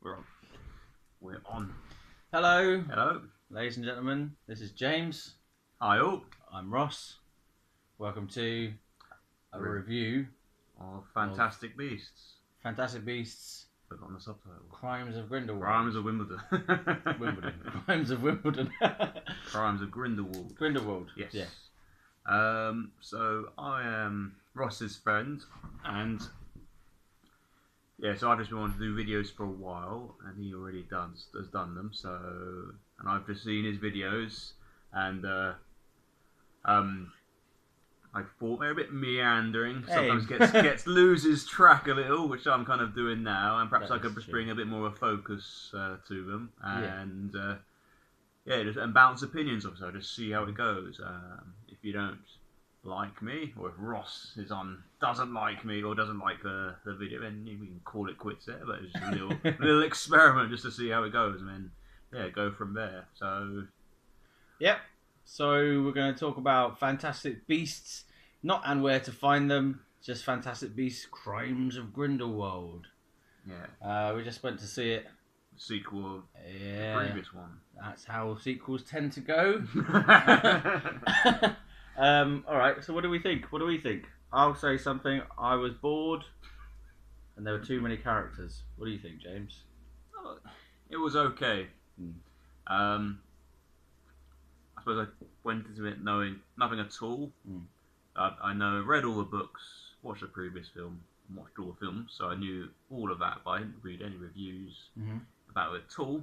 We're on. We're on. Hello, Hello. ladies and gentlemen. This is James. Hi all. I'm Ross. Welcome to a review of Fantastic Beasts. Fantastic Beasts. Forgotten the subtitle. Crimes of Grindelwald. Crimes of Wimbledon. Wimbledon. Crimes of Wimbledon. Crimes of Grindelwald. Grindelwald. Yes. Yeah. So I am Ross's friend, and yeah, so I've just been wanting to do videos for a while, and he already has done them. So, and I've just seen his videos, and I thought they're a bit meandering. Sometimes loses track a little, which I'm kind of doing now, and perhaps I could just bring a bit more of a focus to them, and just bounce opinions off. So just see how it goes. If you don't like me, or if Ross doesn't like me or doesn't like the video, then we can call it quits there. But it's just a little experiment just to see how it goes, and then go from there. So yep. So we're going to talk about Fantastic Beasts, not and where to find them, just Fantastic Beasts: Crimes of Grindelwald. Yeah. We just went to see it. Sequel of the previous one. That's how sequels tend to go. Alright, so what do we think? I'll say something. I was bored and there were too many characters. What do you think, James? It was okay. I suppose I went into it knowing nothing at all. I read all the books, watched the previous film, watched all the films, so I knew all of that, but I didn't read any reviews about it at all.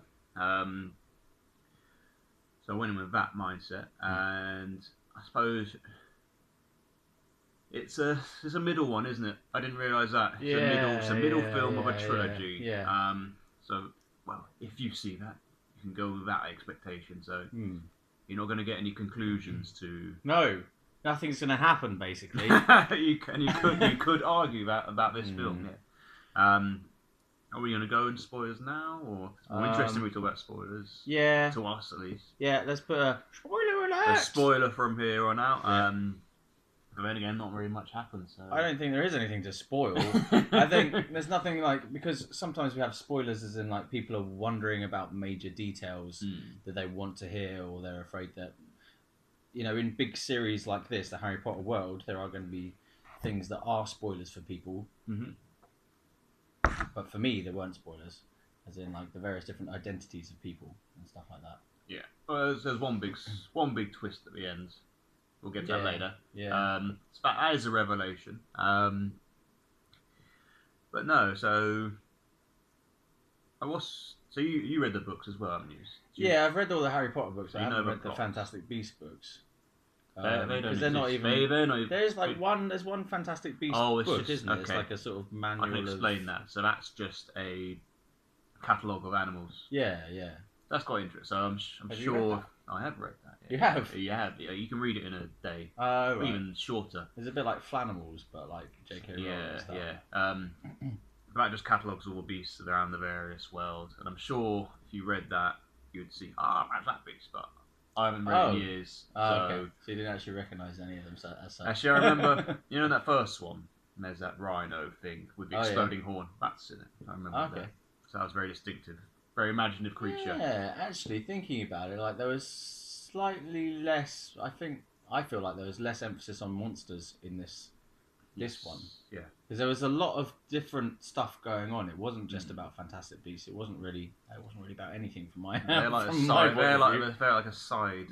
So I went in with that mindset, and I suppose it's a middle one, isn't it? I didn't realise that. It's a middle film of a trilogy. Yeah. So, well, if you see that, you can go with that expectation. So you're not going to get any conclusions to. No, nothing's going to happen. Basically, you could argue that about this film. Yeah. Are we going to go into spoilers now, or more interesting we talk about spoilers? Yeah. To us, at least. Yeah, let's put a spoiler alert. A spoiler from here on out. But then again, not very much happens. So. I don't think there is anything to spoil. I think there's nothing because sometimes we have spoilers as in people are wondering about major details that they want to hear, or they're afraid that, in big series like this, the Harry Potter world, there are going to be things that are spoilers for people. But for me, there weren't spoilers, as in the various different identities of people and stuff like that. Yeah. Well, there's one big twist at the end. We'll get to that later. Yeah. That is a revelation. But no, so you read the books as well, haven't you? Yeah, I've read all the Harry Potter books. I haven't read the Fantastic Beasts books. Because they're not even. There's one Fantastic Beast book, isn't it? Okay. It's like a sort of manual. I can explain that. So that's just a catalogue of animals. Yeah. That's quite interesting. So I'm sure I have read that. Yeah. You have? You have. Yeah, you can read it in a day. Right. Even shorter. It's a bit like Flanimals, but like J.K. Rowling and stuff. Yeah. That just catalogues all the beasts around the various worlds, and I'm sure if you read that, you would see, that's that beast, but I haven't read in years. Okay. So you didn't actually recognise any of them as such. Actually, I remember, in that first one, there's that rhino thing with the exploding horn. That's in it. I remember that. So that was very distinctive. Very imaginative creature. Yeah, actually, thinking about it, there was slightly less, I feel like there was less emphasis on monsters in this one. Yeah. Because there was a lot of different stuff going on. It wasn't just about Fantastic Beasts. It wasn't really about anything from my They're like a side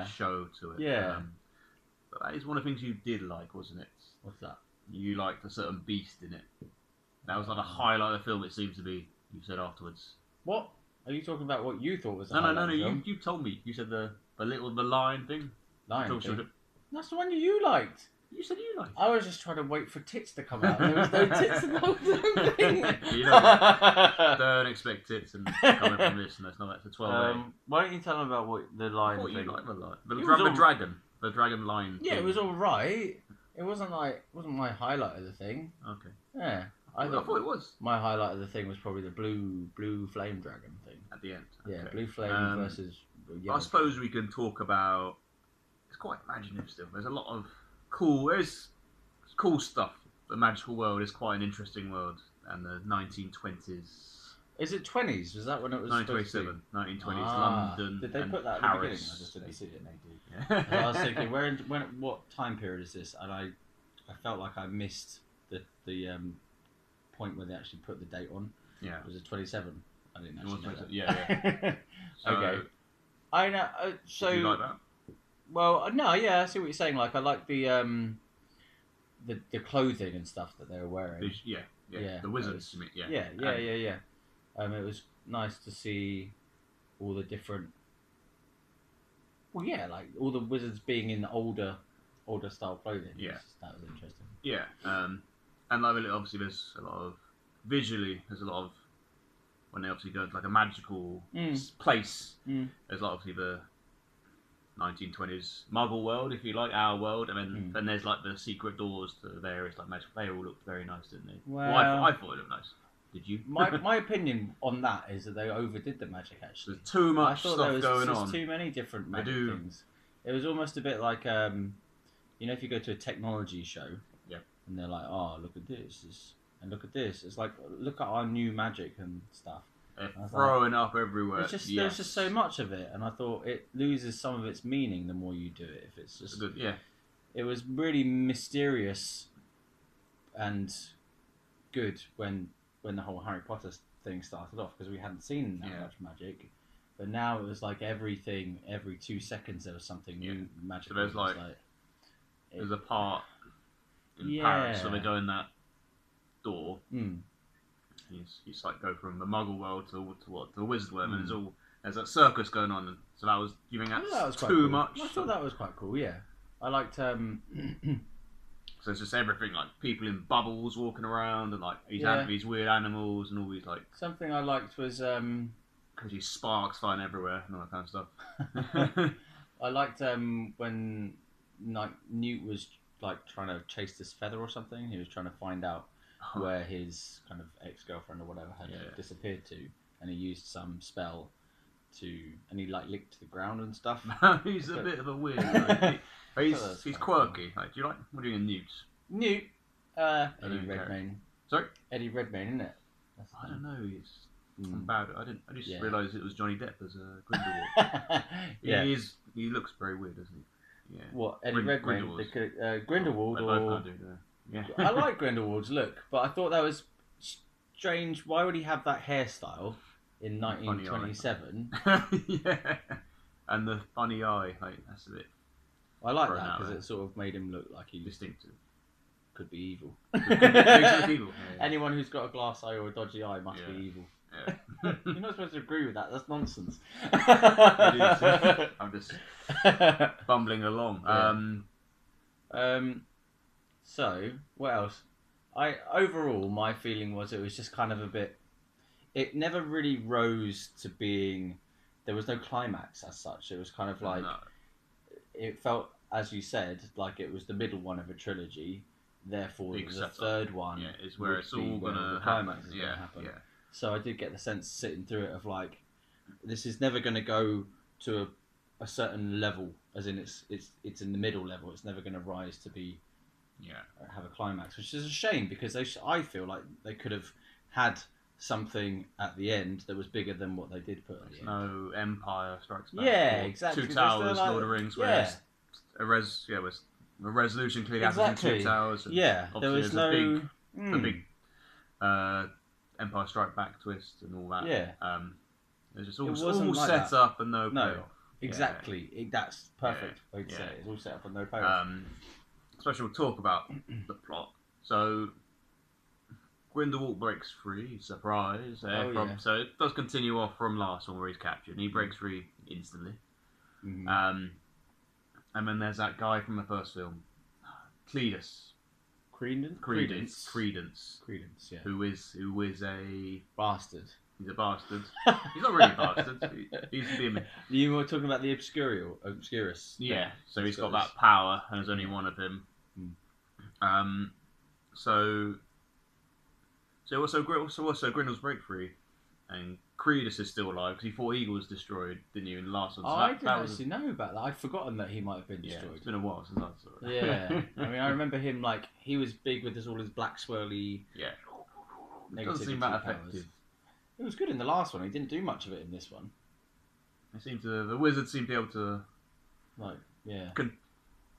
show to it. Yeah. But that is one of the things you did like, wasn't it? What's that? You liked a certain beast in it. That was a highlight of the film, it seems to be, you said afterwards. What? Are you talking about what you thought was the highlight? No, you told me. You said the lion thing. Lion thing? That's the one you liked. You said you liked it. I was just trying to wait for tits to come out. There was no tits in the whole thing. Don't expect tits and coming from this, and that's a 12A. Why don't you tell them about what the lion thing? You like the lion? The dragon lion. Yeah, it was all right. It wasn't my highlight of the thing. Okay. Yeah. I thought it was. My highlight of the thing was probably the blue flame dragon thing. At the end. Okay. Yeah, blue flame versus yellow. I suppose we can talk about. It's quite imaginative still. There's a lot of there's cool stuff. The magical world is quite an interesting world, and the 1920s Is it 20s? Was that when it was 1927, 1920s, London. Did they put that at Paris. the beginning? I just didn't see it. Yeah. I was thinking, what time period is this? And I felt like I missed the point where they actually put the date on. Yeah. Was it 27? I didn't actually know that. Yeah. So, okay. I know. So. Did you like that? Well, no, yeah, I see what you're saying. Like, I like the clothing and stuff that they were wearing. Yeah. The wizards. Yeah. It was nice to see all the different. Well, yeah, like all the wizards being in older style clothing. Yeah, that was interesting. Yeah, and like obviously there's a lot of visually. There's a lot of when they obviously go to like a magical place. There's like obviously the 1920s Muggle world, if you like, our world, and then there's like the secret doors to various like magic. They all looked very nice, didn't they? Well, I thought it looked nice. Did you? My opinion on that is that they overdid the magic. Actually, there's too much I thought stuff there was going just on. Too many different magic things. It was almost a bit like if you go to a technology show, and they're like, oh, look at this, and look at this. It's like, look at our new magic and stuff. They're throwing up everywhere. There's just so much of it, and I thought it loses some of its meaning the more you do it. If it's just good, it was really mysterious and good when the whole Harry Potter thing started off, because we hadn't seen that much magic, but now it was like every 2 seconds there was something new magical. So there's there's a part in Paris, so they go in that door. You like go from the Muggle world to the Wizard world, and there's that circus going on, and so that was that's too much. I thought that was quite cool. Yeah, I liked. So it's just everything, like people in bubbles walking around, and like these weird animals, and all these like. Something I liked was because these sparks flying everywhere and all that kind of stuff. I liked when Newt was like trying to chase this feather or something. He was trying to find out where his kind of ex-girlfriend or whatever had disappeared to, and he used some spell and he like licked the ground and stuff. He's a bit of a weird guy. He's quirky. Like, what do you mean Newt? Eddie Redmayne. Sorry? Eddie Redmayne, isn't it? I don't know. It's bad. I just realised it was Johnny Depp as Grindelwald. He looks very weird, doesn't he? Yeah. What, Eddie Redmayne? Grindelwald or... Yeah. I like Grindelwald's look, but I thought that was strange. Why would he have that hairstyle in 1927? Yeah. And the funny eye, like, that's a bit... I like that because it sort of made him look like he distinctive. Could be evil. Evil. Anyone who's got a glass eye or a dodgy eye must be evil. Yeah. You're not supposed to agree with that. That's nonsense. I'm just bumbling along. Yeah. So what else? Overall, my feeling was it was just kind of a bit. It never really rose to being. There was no climax as such. It was kind of like. No. It felt, as you said, like it was the middle one of a trilogy. Therefore, the third one is where it's all gonna happen. Yeah. So I did get the sense sitting through it of like, this is never going to go to a certain level, as in it's in the middle level. It's never going to rise to be, have a climax, which is a shame because I feel like they could have had something at the end that was bigger than what they did put at the end. No Empire Strikes Back. Yeah, exactly. Two Towers, Lord of the Rings, where a resolution clearly happens in Two Towers. There was no big Empire Strike Back twist and all that. Yeah. It's just all set up and no payoff. Exactly. That's perfect way to say it. It's all set up and no payoff. Especially we'll talk about the plot. So Grindelwald breaks free, surprise. So it does continue off from last one where he's captured, and he breaks free instantly. Mm-hmm. And then there's that guy from the first film, Credence, yeah. Who is a bastard. He's a bastard. He's not really a bastard. He's being... You were talking about the Obscurus. Yeah. So he's got that power, and there's only one of him. So Grindel's break free, and Credence is still alive because he thought Eagle was destroyed, didn't you? In the last one. So I didn't actually know about that. I'd forgotten that he might have been destroyed. It's been a while since I saw it. Yeah, I mean, I remember him like he was big with all his black swirly. Yeah. It doesn't seem that effective. It was good in the last one. He didn't do much of it in this one. The wizards seem to be able to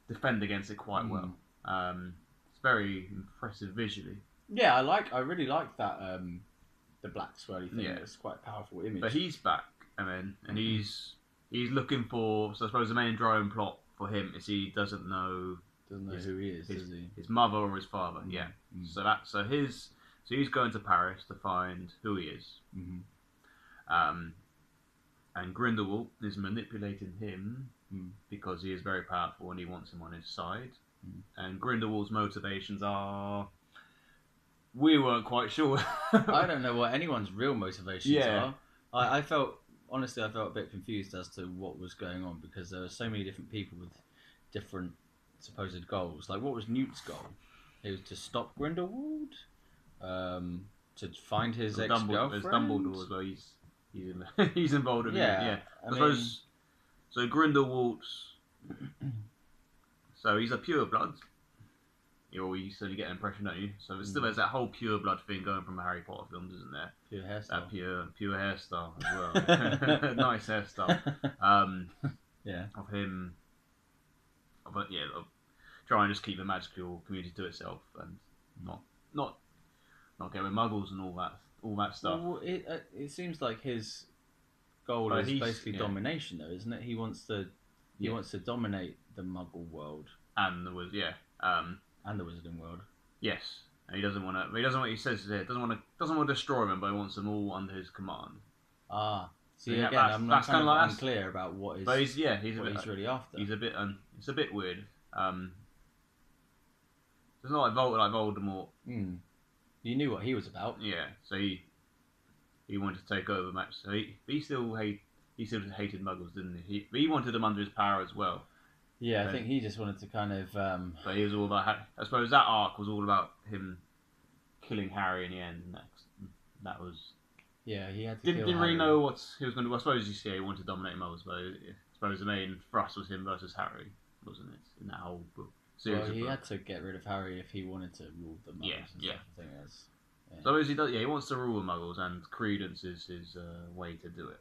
defend against it quite well. It's very impressive visually. Yeah, I really like that. The black swirly thing. Yeah. It's quite a powerful image. But he's back, and he's looking for. So I suppose the main driving plot for him is he doesn't know who he is, does he? His mother or his father. Yeah. So he's going to Paris to find who he is. And Grindlewald is manipulating him because he is very powerful and he wants him on his side. And Grindelwald's motivations are... We weren't quite sure. I don't know what anyone's real motivations are. I felt a bit confused as to what was going on because there were so many different people with different supposed goals. Like, what was Newt's goal? It was to stop Grindelwald? To find his ex-girlfriend? There's Dumbledore as well. He's involved in it. Yeah. I suppose... So Grindelwald's... So he's a pureblood. You certainly get an impression, don't you? So there's that whole pureblood thing going from the Harry Potter films, isn't there? Pure hairstyle. That pure hairstyle as well. Nice hairstyle. Of him... Of trying to just keep the magical community to itself and not get with muggles and all that stuff. Well, it seems like his goal is basically domination, though, isn't it? He wants to dominate the Muggle world and the and the Wizarding world. Yes, and he doesn't want to. He doesn't want. He says it doesn't want to destroy them, but he wants them all under his command. See, again, I'm not kind of unclear about what is. But he's really after. He's a bit. It's a bit weird. It's not like Voldemort. You knew what he was about. Yeah, so he wanted to take over the match. So he still hated Muggles, didn't he? He wanted them under his power as well. Yeah, I think he just wanted to kind of. But he was all about. I suppose that arc was all about him killing Harry in the end. And that was. Yeah, he had to. Didn't really know what he was going to do. I suppose he wanted to dominate Muggles, but I suppose the main thrust was him versus Harry, wasn't it? In that whole book. Well, he had to get rid of Harry if he wanted to rule the Muggles. Yeah. I think that's. Yeah. So he does. Yeah, he wants to rule the Muggles, and Credence is his way to do it.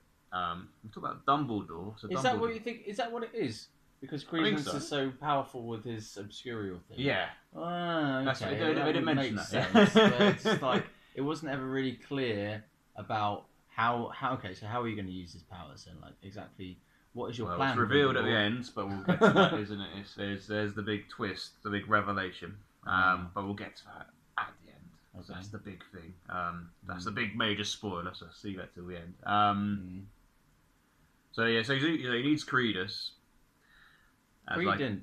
We talk about Dumbledore. So is that what you think? Is that what it is? Because Credence is so powerful with his obscurial thing. Yeah. Okay. That's what they didn't mention that. Sense, but it's like it wasn't ever really clear about how. Okay, so how are you going to use his powers and like exactly? What is your plan? It's revealed at the end, but we'll get to that, isn't it? There's the big twist, the big revelation. But we'll get to that at the end. Okay. That's the big thing. That's the big major spoiler, so see that till the end. So he needs Credence.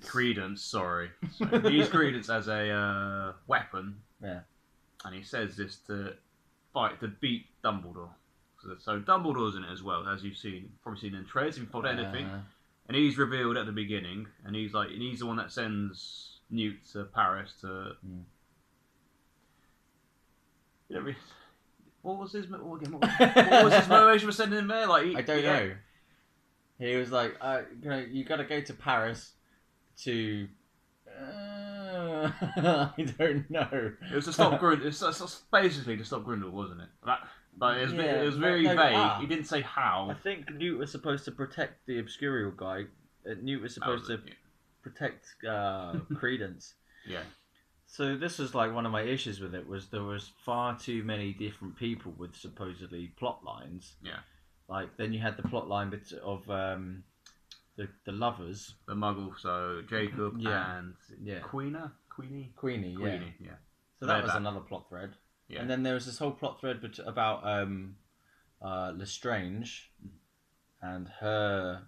Credence, sorry. So he needs Credence as a weapon. Yeah. And he says this to beat Dumbledore. So Dumbledore's in it as well, as you've probably seen in trailers, if you've followed anything. And he's revealed at the beginning, and he's the one that sends Newt to Paris to. What was his motivation for sending him there? I don't know. He was like, you got to go to Paris to. I don't know. It was to stop Grindelwald. It's basically to stop Grindelwald, wasn't it? But it was very vague. He didn't say how. I think Newt was supposed to protect the Obscurial guy. Newt was supposed to protect Credence. Yeah. So this was like one of my issues with it was there was far too many different people with supposedly plot lines. Yeah. Like then you had the plot line of the lovers, the Muggle, so Jacob and Queenie. Yeah. So that was another plot thread. Yeah. And then there was this whole plot thread about Lestrange and her,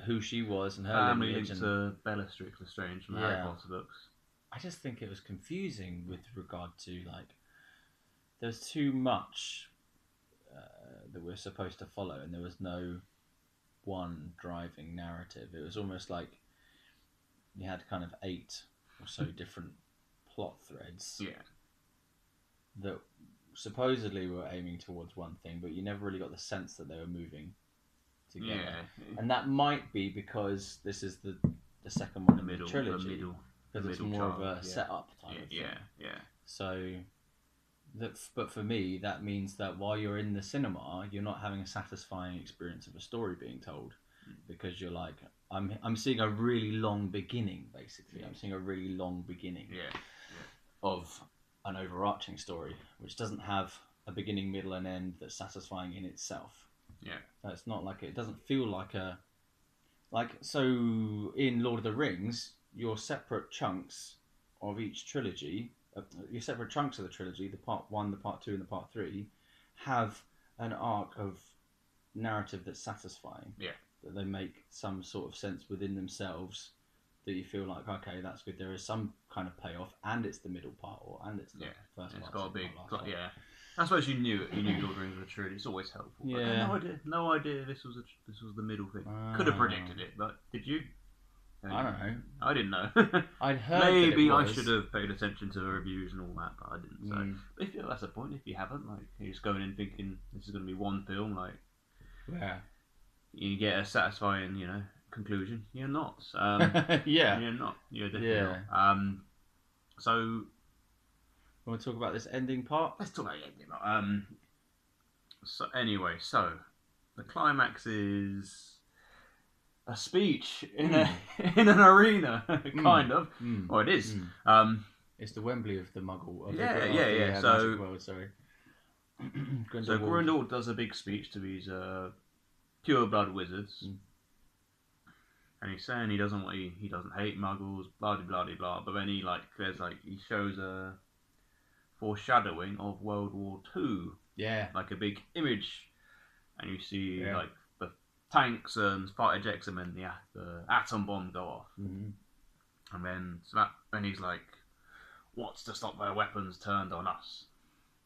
who she was and her family linked to Bellatrix Lestrange from the Harry Potter books. I just think it was confusing with regard to there's too much that we're supposed to follow, and there was no one driving narrative. It was almost like you had kind of 8 or so different plot threads. Yeah. That supposedly were aiming towards one thing, but you never really got the sense that they were moving together. Yeah. And that might be because this is the second one in the trilogy. Because it's more of a set-up type of thing. Yeah. So but for me, that means that while you're in the cinema, you're not having a satisfying experience of a story being told, because you're like, I'm seeing a really long beginning, basically. I'm seeing a really long beginning of an overarching story, which doesn't have a beginning, middle, and end that's satisfying in itself. Yeah. So it's not like it doesn't feel like a so in Lord of the Rings, your separate chunks of each trilogy, your separate chunks of the trilogy, the part 1, the part 2, and the part 3, have an arc of narrative that's satisfying. Yeah. That they make some sort of sense within themselves. That you feel like, okay, that's good. There is some kind of payoff, and it's the middle part, and it's the first part. It's got a big, I suppose you knew Lord of the Rings was a trilogy. It's always helpful. Yeah. But I had no idea this was the middle thing. Could have predicted it, but did you? I don't know. I didn't know. I'd heard. Maybe I should have paid attention to the reviews and all that, but I didn't. So, if that's the point, if you haven't, like, you're just going in thinking this is going to be one film, like, you get a satisfying, conclusion. You're not. You're not. You're definitely not. So, want to talk about this ending part? Let's talk about the ending part. So anyway, the climax is a speech in in an arena, kind of. Or it is. It's the Wembley of the Muggle. So, Magic World, sorry. Grindlewald. So Grindlewald does a big speech to these pure blood wizards, and he's saying he doesn't hate Muggles, blah blah blah blah. But then he shows a foreshadowing of World War II. Yeah. Like a big image, and you see like the tanks and fighter jets, and then the atom bomb go off, and then he's like, "What's to stop their weapons turned on us?"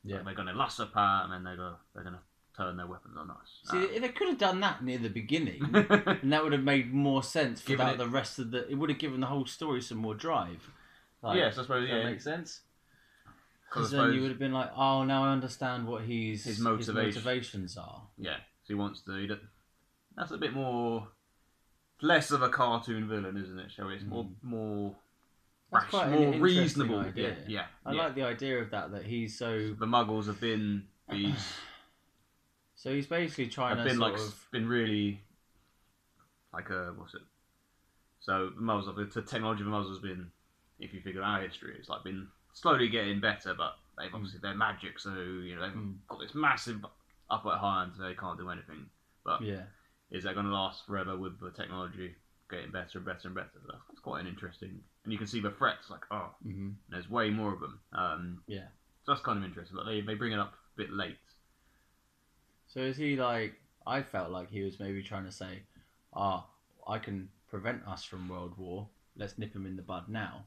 Yeah, like they're going to lust apart, and then they're going to turn their weapons on us. See, if they could have done that near the beginning, and that would have made more sense without the rest of the. It would have given the whole story some more drive. Like, yes, I suppose. That makes sense. Because then you would have been like, oh, now I understand what his motivations are. Yeah, so he wants to. That's a bit more, less of a cartoon villain, isn't it? Shall we? It's more. That's quite more reasonable idea. Yeah. I like the idea of that he's so. The Muggles have been these. So he's basically trying to been really like what's it? So the Muggles, the technology of the Muggles has been, if you figure out history, it's like been slowly getting better, but they've obviously they're magic, so they've got this massive upper hand, so they can't do anything. But is that going to last forever with the technology getting better and better and better? That's quite an interesting, and you can see the threats like there's way more of them. So that's kind of interesting. But they bring it up a bit late. So is he like? I felt like he was maybe trying to say, I can prevent us from World War. Let's nip him in the bud now.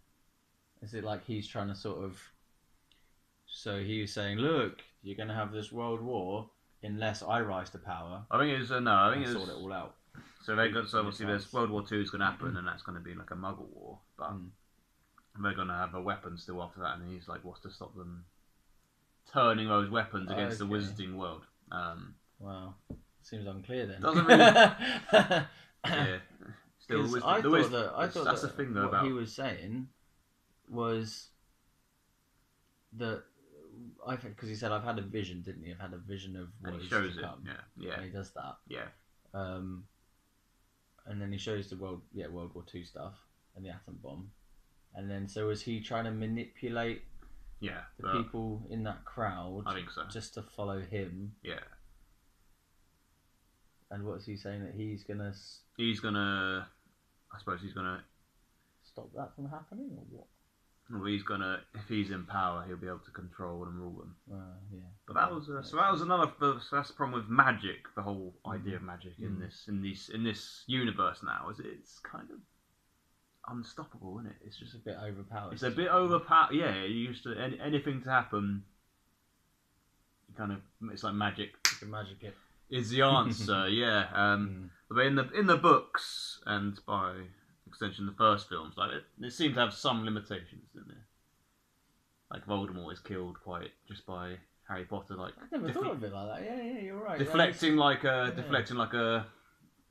Is it like he's trying to sort of? So he was saying, look, you're going to have this World War unless I rise to power. I think it's no. I think it's sort it all out. So they got obviously there's World War II is going to happen, and that's going to be like a Muggle war, but they're going to have a weapon still after that. And he's like, what's to stop them turning those weapons against the wizarding world? Wow, seems unclear then. Doesn't really. Yeah. Still, I thought that's the thing though. What he was saying was that because he said I've had a vision, didn't he? I've had a vision of what is to come. Yeah. And he does that. Yeah. And then he shows the World War II stuff and the atom bomb, and then so was he trying to manipulate? The people in that crowd. I think so. Just to follow him. Yeah. And what's he saying that he's gonna? I suppose he's gonna stop that from happening, or what? Well, if he's in power, he'll be able to control and rule them. Yeah. But that was another. So that's the problem with magic. The whole idea of magic in this universe now is it's kind of unstoppable, isn't it? It's just a bit overpowered. It's a bit overpowered. Yeah, you used to anything to happen. It's like magic. You can magic it. Is the answer? But in the books and by extension the first films, like it seemed to have some limitations, didn't it? Like Voldemort is killed just by Harry Potter. Like I never thought of it like that. Yeah, you're right. Deflecting like a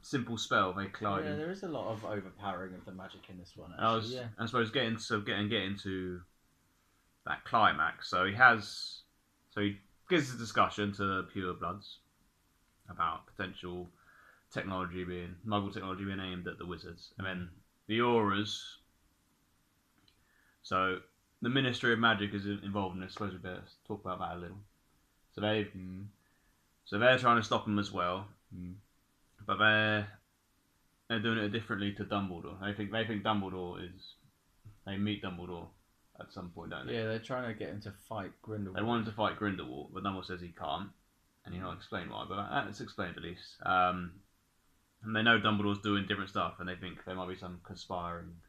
simple spell. They collide. Yeah, there is a lot of overpowering of the magic in this one. Actually, I suppose getting to that climax. So he has So he gives a discussion to purebloods about potential Muggle technology being aimed at the wizards, and then the auras. So the Ministry of Magic is involved in this. I suppose we better talk about that a little. So they're trying to stop him as well, but they're doing it differently to Dumbledore. They think Dumbledore is. They meet Dumbledore at some point, don't they? Yeah, they're trying to get him to fight Grindelwald. They want him to fight Grindelwald, but Dumbledore says he can't, and he'll not explain why. But that's explained at least. And they know Dumbledore's doing different stuff, and they think there might be some conspiring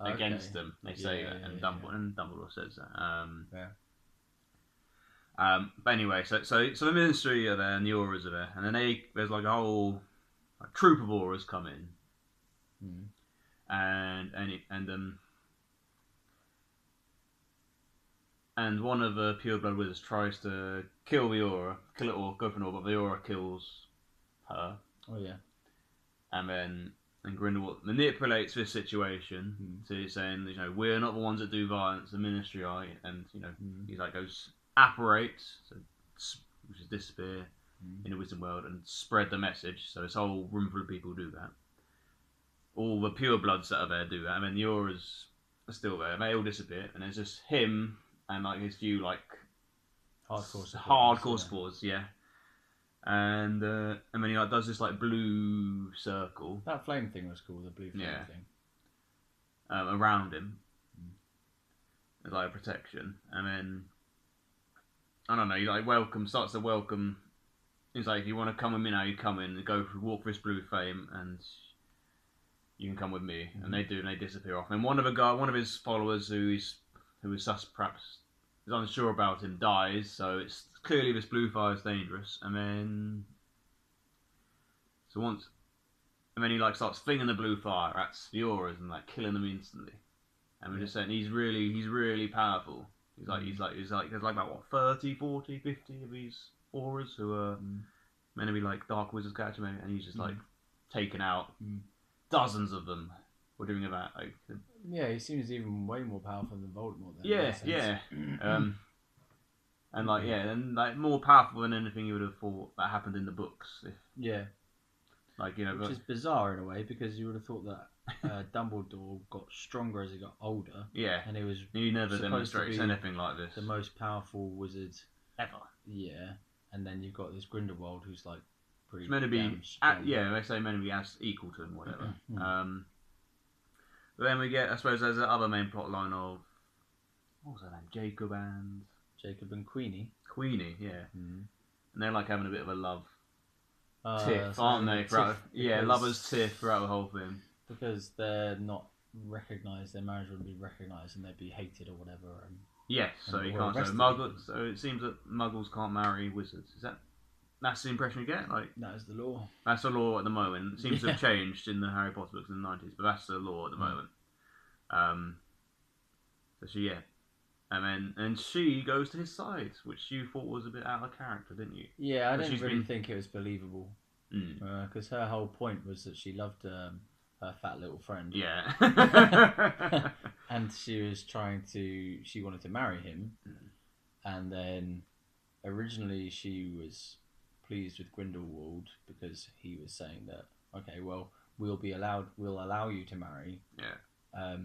against them. They say that, and Dumbledore says that. But anyway, so the Ministry are there, and the auras are there, and then there's like a whole troop of auras come in, and one of the pureblood wizards tries to kill the aura, kill it all, go for an aura, but the aura kills her. Oh yeah. And Grindelwald manipulates this situation to saying, we're not the ones that do violence, the Ministry are, and he's like goes apparate, which is disappear in the Wizarding World, and spread the message. So this whole room full of people do that. All the purebloods that are there do that, and then the auras are still there. They all disappear, and there's just him and like his few like hardcore supporters, yeah. And then he like does this like blue circle. That flame thing was cool, the blue flame thing. Around him, as like a protection, and then I don't know. He like starts to welcome. He's like, if you want to come with me now, you come in, walk this blue flame, and you can come with me. And they do, and they disappear off. And one of his followers, who is perhaps is unsure about him, dies. So it's clearly this blue fire is dangerous. And then he like starts flinging the blue fire at the auras and like killing them instantly. And we're just saying he's really powerful. He's like there's like about 30, 40, 50 of these auras who are meant to be like dark wizards catching him, and he's just like taken out dozens of them. We're doing about like he seems even way more powerful than Voldemort. And like more powerful than anything you would have thought that happened in the books. Which is bizarre in a way, because you would have thought that Dumbledore got stronger as he got older. Yeah, and he never demonstrates anything like this. The most powerful wizard ever. Yeah, and then you've got this Grindelwald who's like pretty. It's meant to be, they say meant to be as equal to him, whatever. But then we get, I suppose, there's the other main plot line of what was her name, Jacob and Queenie. Queenie, yeah, and they're like having a bit of a love tiff, aren't they? Lovers tiff throughout the whole thing. Because they're not recognised, their marriage wouldn't be recognised, and they'd be hated or whatever. So you can't. So it seems that Muggles can't marry wizards. That's the impression you get? Like that is the law. That's the law at the moment. It seems to have changed in the Harry Potter books in the 90s, but that's the law at the moment. And she goes to his side, which you thought was a bit out of character, didn't you? Yeah, I didn't really think it was believable. Because her whole point was that she loved her fat little friend. Yeah. And she wanted to marry him. And then originally she was pleased with Grindelwald because he was saying that, okay, well, we'll allow you to marry. Yeah.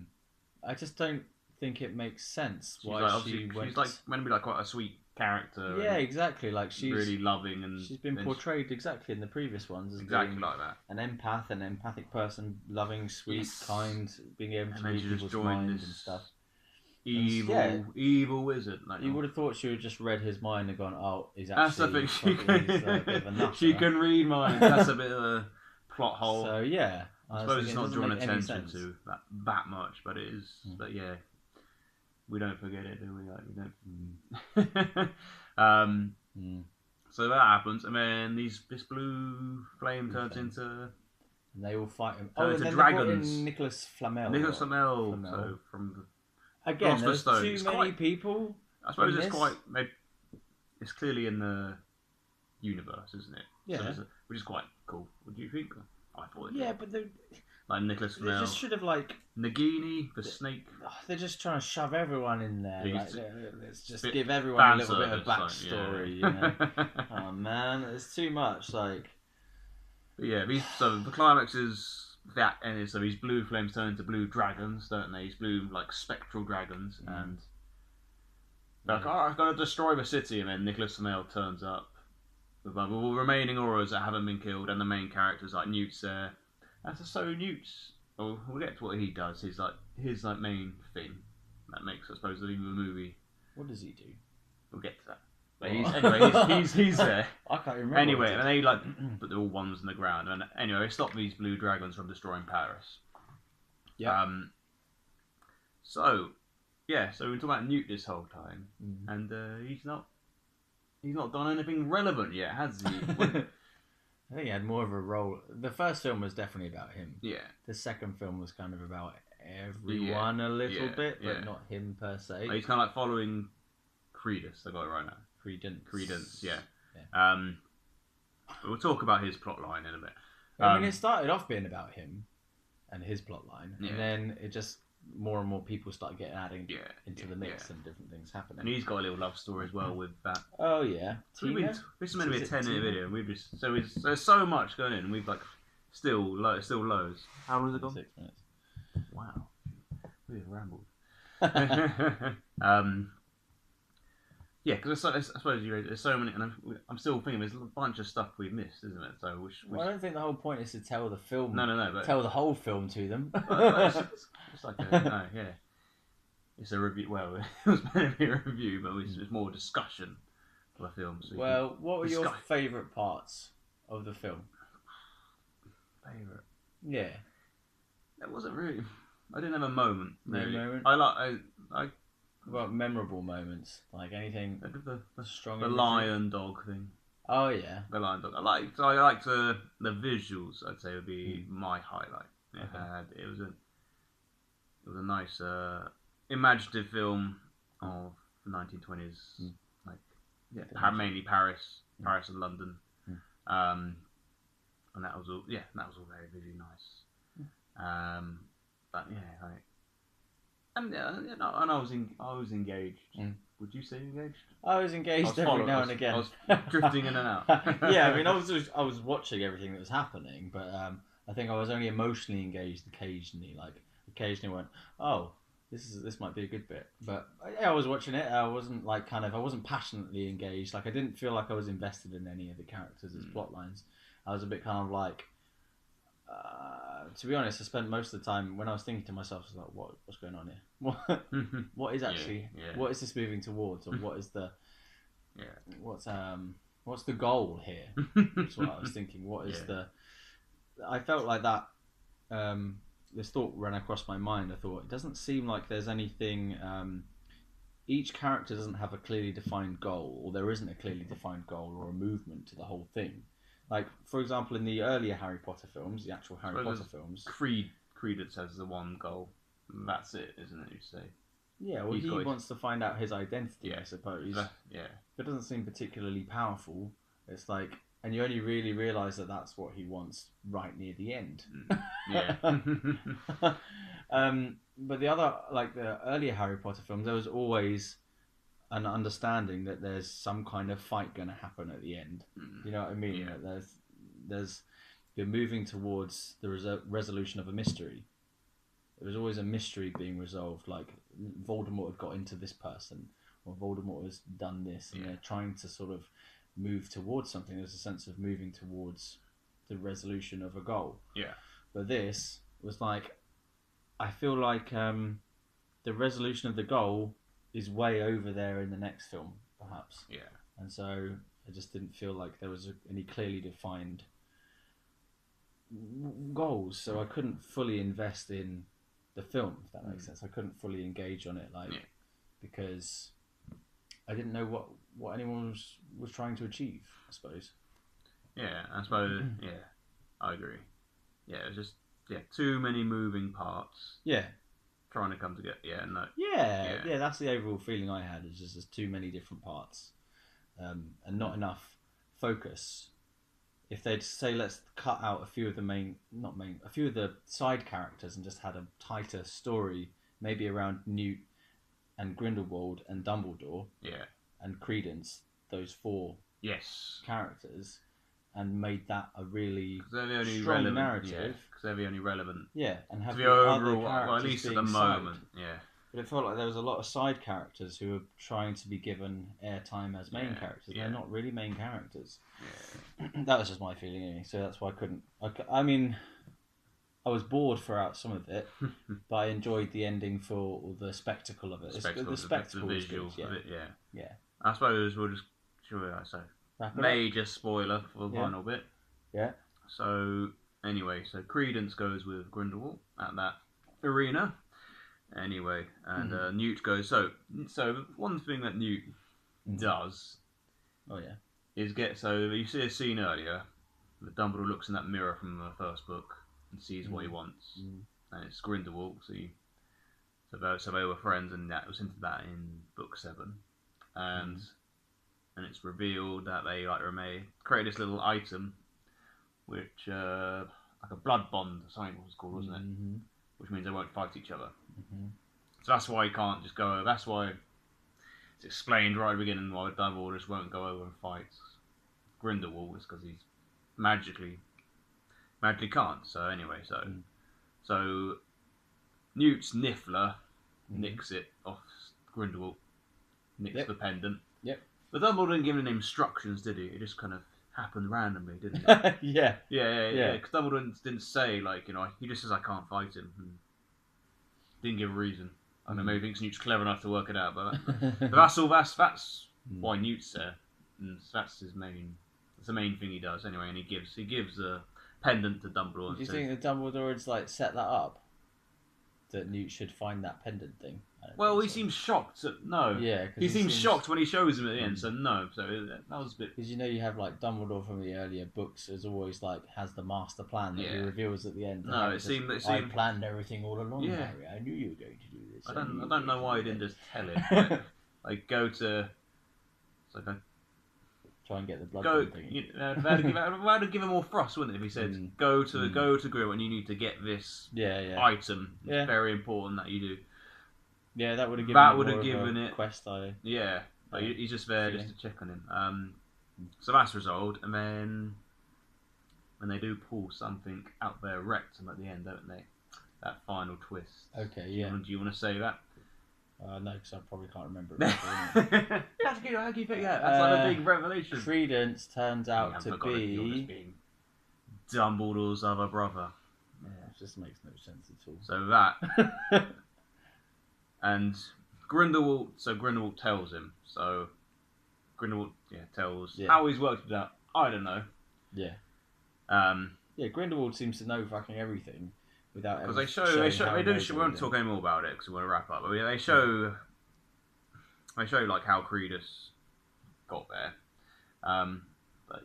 I just don't think it makes sense why she's like meant to be like quite a sweet character. Yeah, exactly. Like she's really loving, and she's been portrayed exactly in the previous ones as exactly like that. An empathic person, loving, sweet, kind, being able to read people's minds and stuff. Evil wizard. Like you would have thought she would just read his mind and gone, "Oh, he's actually." That's the thing. She can read minds. That's a bit of a plot hole. So yeah, I suppose it's not drawn attention to that much, but it is. But yeah, we don't forget it, do we? Like we don't. So that happens, and then this blue flame turns into. And they all fight him. And then dragons. Nicholas Flamel. So from the. Again, there's too many people. I suppose it's clearly in the universe, isn't it? Yeah. So which is quite cool. What do you think? I thought. Yeah, but like Nicholas They Flamel, just should have like Nagini, the snake. they're just trying to shove everyone in there. Yeah, Like, let's just give everyone a little bit of backstory. Like, You know? Oh man, it's too much. Like, but yeah, so the climax is that, and so these blue flames turn into blue dragons, don't they? These blue like spectral dragons, and they're like, I'm going to destroy the city, and then Nicholas Flamel turns up with like, all the remaining auras that haven't been killed, and the main characters like Newt's there. That's so Newt's. Oh, we'll get to what he does. He's like his like main thing that makes, I suppose, the movie. What does he do? We'll get to that. But he's there. I can't remember. Anyway, and they like put all ones in the ground, and anyway, they stop these blue dragons from destroying Paris. Yeah. So we're talking about Newt this whole time, and he's not done anything relevant yet, has he? I think he had more of a role. The first film was definitely about him. Yeah. The second film was kind of about everyone a little bit, but not him per se. He's kind of like following Credence. I got it right now. Credence. Yeah. We'll talk about his plot line in a bit. I mean, it started off being about him and his plot line, and then it just more and more people start getting added into the mix, and different things happening. And he's got a little love story as well with that. Oh yeah, this is meant to be a 10-minute video. There's so much going in, and we've like still loads. How long has it gone? 6 minutes. Wow, we've rambled. Yeah, because I suppose there's so many, and I'm still thinking there's a bunch of stuff we've missed, isn't it? So well, I don't think the whole point is to tell the film. No, but tell the whole film to them. It's like it's a review. Well, it was meant to be a review, but it's more discussion of a film. So what were your favourite parts of the film? Favourite? Yeah. That wasn't really. I didn't have a moment. Really. No moment. I What memorable moments? Like anything strong? The lion dog thing. Oh yeah. The lion dog. I liked the visuals. I'd say would be my highlight. It was a nice imaginative film of the 1920s, mainly Paris and London, and that was all. Yeah, that was all very visually nice. But yeah, and I was engaged. Would you say engaged? I was engaged every now and again. I was drifting in and out. Yeah, I mean, I was watching everything that was happening, but I think I was only emotionally engaged occasionally. Like occasionally went, oh, this might be a good bit. But yeah, I was watching it. I wasn't I wasn't passionately engaged. Like I didn't feel like I was invested in any of the characters' plot lines. I was a bit kind of like. To be honest, I spent most of the time when I was thinking to myself, I was like, what's going on here? What is actually? What is this moving towards, or what is the? What's the goal here? That's what I was thinking. What is the? I felt like that. This thought ran across my mind. I thought it doesn't seem like there's anything. Each character doesn't have a clearly defined goal, or there isn't a clearly defined goal or a movement to the whole thing. Like, for example, in the earlier Harry Potter films, the actual Harry Potter films... Credence has the one goal. That's it, isn't it, you say? Yeah, well, he wants to find out his identity, I suppose. Yeah. But it doesn't seem particularly powerful. It's like... And you only really realise that that's what he wants right near the end. Yeah. But the other... Like, the earlier Harry Potter films, there was always... an understanding that there's some kind of fight going to happen at the end. You know what I mean? Yeah. That there's you're moving towards the resolution of a mystery. There was always a mystery being resolved, like Voldemort had got into this person, or Voldemort has done this, and they're trying to sort of move towards something. There's a sense of moving towards the resolution of a goal. Yeah. But this was like, I feel like the resolution of the goal is way over there in the next film, perhaps. Yeah. And so I just didn't feel like there was any clearly defined goals, so I couldn't fully invest in the film, if that makes sense. I couldn't fully engage on it, because I didn't know what anyone was trying to achieve, I suppose. Yeah, I suppose, I agree. Yeah, it was just, too many moving parts. Yeah. Trying to come together, Yeah, that's the overall feeling I had. Is just there's too many different parts, and not enough focus if they'd say let's cut out a few of a few of the side characters and just had a tighter story, maybe around Newt and Grindelwald and Dumbledore, and Credence, those 4 characters, and made that a really strong narrative. Because they're the only relevant. Yeah, and have the overall, well, at least at the moment. Yeah. But it felt like there was a lot of side characters who were trying to be given airtime as main characters. They're not really main characters. Yeah. That was just my feeling anyway, so that's why I couldn't... I mean, I was bored throughout some of it, but I enjoyed the ending for the spectacle of it. The spectacle was good, yeah. I suppose we'll just... major spoiler for the final bit. Yeah. So, anyway, Credence goes with Grindelwald at that arena. Anyway, and Newt goes. So one thing that Newt does, is get. So you see a scene earlier, that Dumbledore looks in that mirror from the first book and sees what he wants, and it's Grindelwald. So they were friends, and that was into that in book 7, and it's revealed that they create this little item, which like a blood bond, or something was called, wasn't it? Which means they won't fight each other. So that's why you can't just go over. That's why it's explained right at the beginning why Dumbledore just won't go over and fight Grindelwald, is because he's magically can't. So anyway, so Newt's Niffler nicks it off Grindelwald, nicks the pendant. Yep. But Dumbledore didn't give him instructions, did he? It just kind of happened randomly, didn't it? Yeah. Because Dumbledore didn't say, he just says, I can't fight him. And didn't give a reason. I don't know, maybe he thinks Newt's clever enough to work it out, but that's all. That's why Newt's there, and that's the main thing he does anyway. And he gives a pendant to Dumbledore. Do you think that Dumbledore had set that up? That Newt should find that pendant thing? Well, he seems shocked. No. Yeah, he seems shocked when he shows him at the end. So no. So that was a bit. Because you have Dumbledore from the earlier books is always has the master plan that he reveals at the end. No, it seemed. I planned everything all along, Harry. I knew you were going to do this. I don't know why he didn't just tell him. Go to. Try and get the blood thing. They had to give him more thrust, wouldn't it? If he said, "Go to Grill and you need to get this item. It's very important that you do." Yeah, that would have given it quest. Yeah, but he's just there just to check on him. So that's resolved, and then when they do pull something out their rectum at the end, don't they? That final twist. Okay, yeah. Do you want to say that? No, because I probably can't remember it. How do you think that? That's like a big revelation. Credence turns out to be Dumbledore's other brother. Yeah, it just makes no sense at all. So that. And Grindelwald tells him. So Grindelwald tells how he's worked it out. I don't know. Yeah. Grindelwald seems to know fucking everything without. Because we won't talk any more about it because we want to wrap up. But they show how Credence got there. But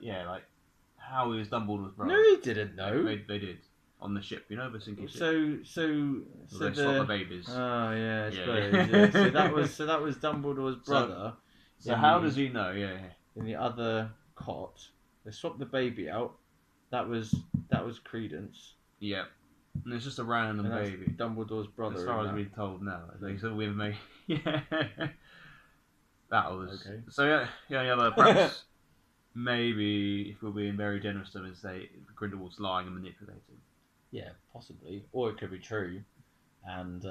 how he was Dumbledore's brother. No, he didn't know. They did. On the ship, the sinking ship. So they swap the babies. Oh yeah, I suppose. So that was Dumbledore's brother. So how does he know? Yeah. In the other cot, they swapped the baby out. That was Credence. Yeah. And it's just a random baby. Dumbledore's brother. As far as we're told now, so with me. Yeah. That was okay. So perhaps maybe if we're being very generous to him and say Grindelwald's lying and manipulating. Yeah, possibly. Or it could be true. And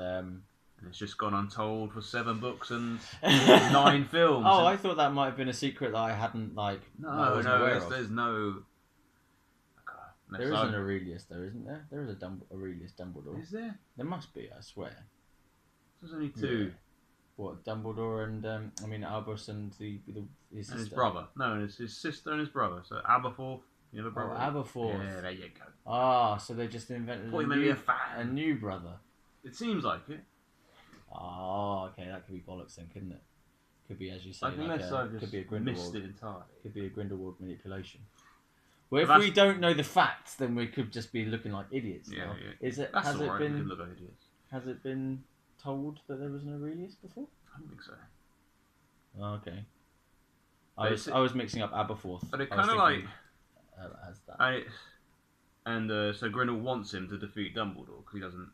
it's just gone untold for 7 books and 9 films. Oh, I thought that might have been a secret that I hadn't, there's no... There is an Aurelius, though, isn't there? There is a Aurelius Dumbledore. Is there? There must be, I swear. There's only 2. Yeah. What, Dumbledore and, Albus and his sister? And his brother. No, it's his sister and his brother. So Aberforth. You have a brother? Aberforth. Yeah, there you go. Ah, so they just invented a new brother. It seems like it. Oh, okay, that could be bollocks then, couldn't it? Could be, as you say, could be a Grindelwald. Missed it entirely. Could be a Grindelwald manipulation. Well, if we don't know the facts, then we could just be looking like idiots. Yeah, now. yeah. Has it been told that there was an Aurelius before? I don't think so. Oh, okay. I was mixing up Aberforth. But it kind of as that. So Grindelwald wants him to defeat Dumbledore because he doesn't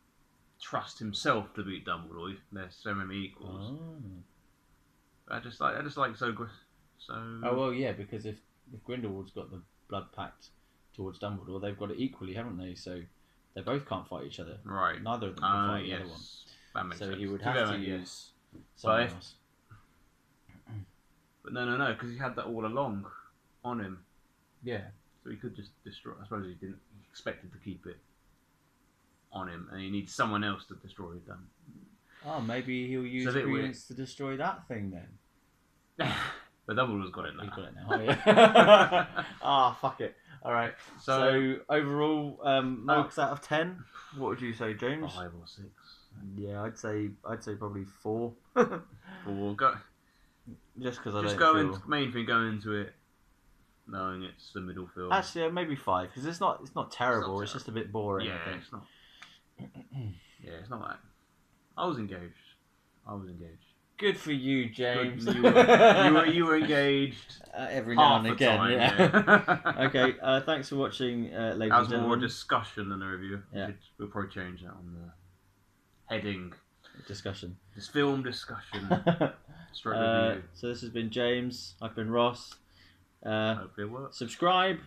trust himself to beat Dumbledore. They're so many equals. Oh. I just like so. Oh well, yeah, because if Grindelwald's got the blood pact towards Dumbledore, they've got it equally, haven't they? So they both can't fight each other. Right. Neither of them can fight the other one. That makes sense. So he would have to use someone else. But no, because he had that all along on him. Yeah. So he could just destroy. I suppose he expected to keep it on him, and he needs someone else to destroy it. Then. Oh, maybe he'll use Credence to destroy that thing then. But Dumbledore's got it now. He's got it now. Oh, yeah. Fuck it. All right. So overall, marks out of 10. What would you say, James? 5 or 6. Yeah, I'd say probably 4. 4. Go. Just because I just don't go feel... into main thing. Go into it knowing it's the middle film. Actually, maybe 5 because it's not terrible. It's just a bit boring. Yeah, I think. it's not. Yeah, it's not that. I was engaged. Good for you, James. You were engaged. Every now and again. Time, yeah. Okay. Thanks for watching, ladies and gentlemen. That was more a discussion than a review. Yeah. We'll probably change that on the heading. Discussion. This film discussion. Straight review. So this has been James. I've been Ross. Hopefully it works. Subscribe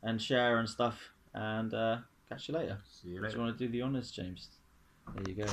and share and stuff. And catch you later. See you later. Do you want to do the honours, James? There you go.